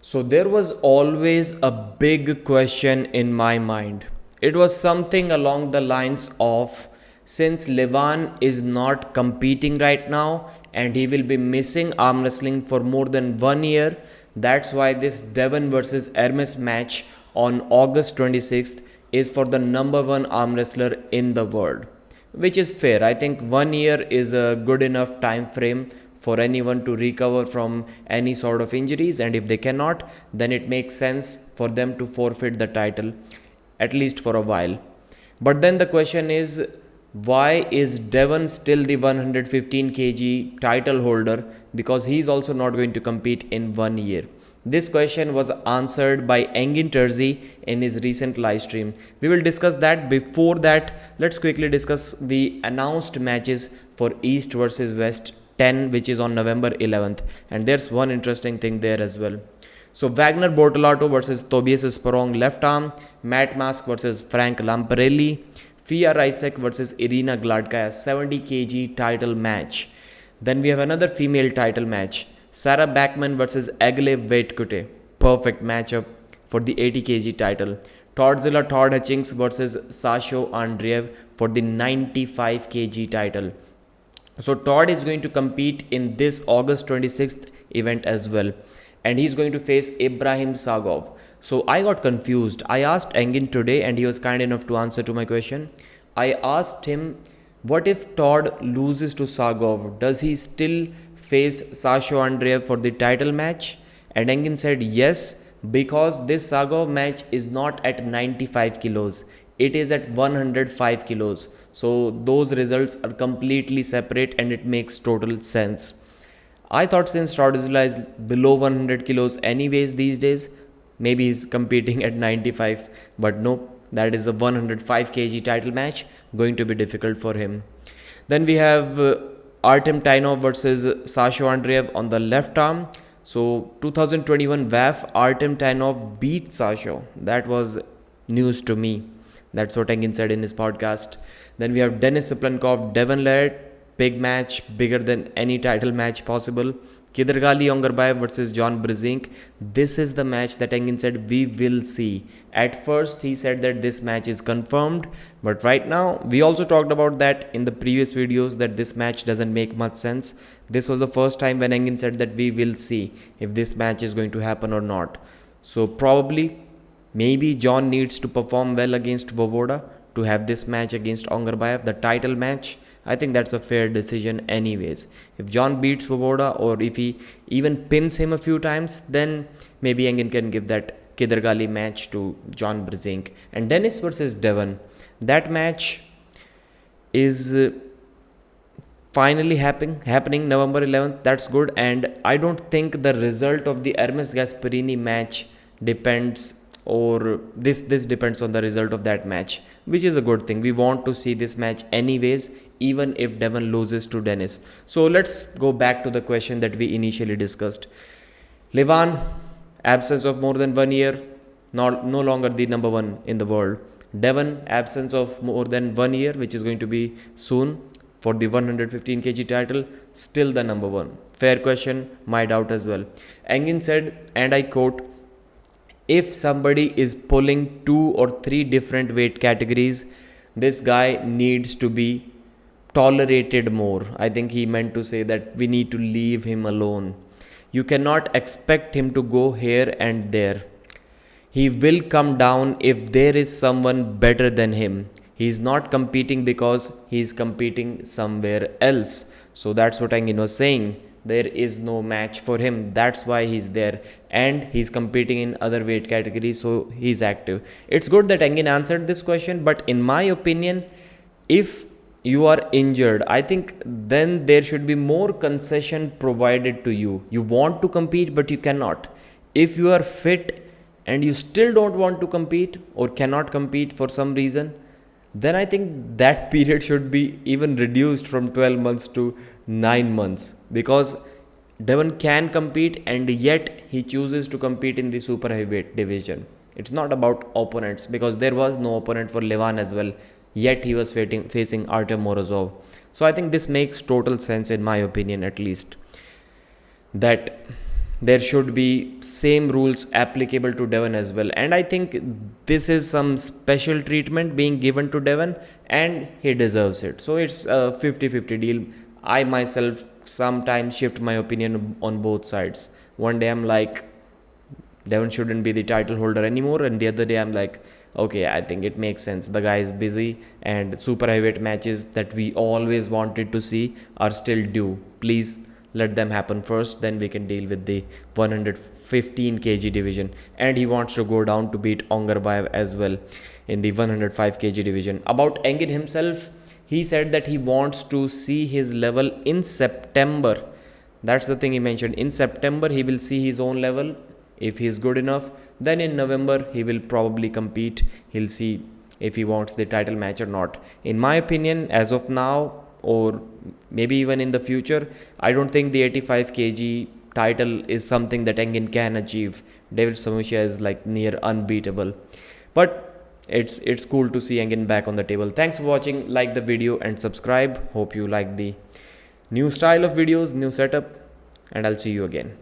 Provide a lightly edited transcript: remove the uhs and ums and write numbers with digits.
So there was always a big question in my mind. It was something along the lines of, since Levan is not competing right now and he will be missing arm wrestling for more than 1 year, that's why this Devon versus Hermes match on August 26th is for the number one arm wrestler in the world, which is fair. I think 1 year is a good enough time frame for anyone to recover from any sort of injuries, and if they cannot, then it makes sense for them to forfeit the title, at least for a while. But then the question is, why is Devon still the 115 kg title holder? Because he's also not going to compete in 1 year. This question was answered by Engin Terzi in his recent live stream. We will discuss that. Before that, let's quickly discuss the announced matches for East versus West 10, which is on November 11th. And there's one interesting thing there as well. So Wagner Bortolato versus Tobias Sporrong left arm, Matt Mask versus Frank Lamparelli, Fia Rysek versus Irina Gladkaya 70 kg title match. Then we have another female title match, Sarah Backman versus Agle Vaitkute. Perfect matchup for the 80 kg title. Todzilla Todd Hutchings versus Sasho Andreev for the 95 kg title. So Todd is going to compete in this August 26th event as well, and he's going to face Ibrahim Sagov. So I got confused. I asked Engin today and he was kind enough to answer to my question. I asked him, what if Todd loses to Sagov? Does he still face Sasho Andreev for the title match? And Engin said yes, because this Sagov match is not at 95 kilos. It is at 105 kilos. So those results are completely separate and it makes total sense. I thought since Todzilla is below 100 kilos anyways these days, maybe he's competing at 95, but no, that is a 105 kg title match, going to be difficult for him. Then we have Artem Tainov versus Sasho Andreev on the left arm. So 2021 WAF, Artem Tainov beat Sasho. That was news to me. That's what Engin said in his podcast. Then we have Denis Siplankov, Devon Larratt, big match, bigger than any title match possible. Kidargali Ongarbayev versus John Brzezinski. This is the match that Engin said we will see. At first he said that this match is confirmed, but right now, we also talked about that in the previous videos, that this match doesn't make much sense. This was the first time when Engin said that we will see if this match is going to happen or not. So probably, maybe John needs to perform well against Vovoda to have this match against Ongarbayev, the title match. I think that's a fair decision anyways. If John beats Vovoda, or if he even pins him a few times, then maybe Engin can give that Kidargali match to John Brzezinski. And Denis versus Devon, that match is finally happening November 11th. That's good. And I don't think the result of the Hermes Gasparini match depends, or this depends on the result of that match, which is a good thing. We want to see this match anyways, even if Devon loses to Denis. So let's go back to the question that we initially discussed. Levan, absence of more than 1 year, no longer the number one in the world. Devon, absence of more than 1 year, which is going to be soon for the 115 kg title, still the number one. Fair question, my doubt as well. Engin said, and I quote, if somebody is pulling 2 or 3 different weight categories, this guy needs to be tolerated more. I think he meant to say that we need to leave him alone. You cannot expect him to go here and there. He will come down if there is someone better than him. He is not competing because he is competing somewhere else. So that's what Engin was saying. There is no match for him. That's why he's there. And he's competing in other weight categories, so he's active. It's good that Engin answered this question, but in my opinion, if you are injured, I think then there should be more concession provided to you. You want to compete, but you cannot. If you are fit and you still don't want to compete or cannot compete for some reason, then I think that period should be even reduced from 12 months to 9 months, because Devon can compete and yet he chooses to compete in the super heavyweight division. It's not about opponents, because there was no opponent for Levan as well, yet he was facing Artem Morozov. So I think this makes total sense, in my opinion at least, that there should be same rules applicable to Devon as well. And I think this is some special treatment being given to Devon, and he deserves it. So it's a 50-50 deal. I myself sometimes shift my opinion on both sides. One day I'm like, Devon shouldn't be the title holder anymore, and the other day I'm like, okay, I think it makes sense. The guy is busy, and super heavyweight matches that we always wanted to see are still due. Please let them happen first, then we can deal with the 115 kg division. And he wants to go down to beat Ongarbayev as well in the 105 kg division. About Engin himself, he said that he wants to see his level in September. That's the thing he mentioned. In September, he will see his own level. If he is good enough, then in November he will probably compete. He'll see if he wants the title match or not. In my opinion, as of now, or maybe even in the future, I don't think the 85 kg title is something that Engin can achieve. David Samusha is like near unbeatable. But it's cool to see Engin back on the table. Thanks for watching. Like the video and subscribe. Hope you like the new style of videos, new setup, and I'll see you again.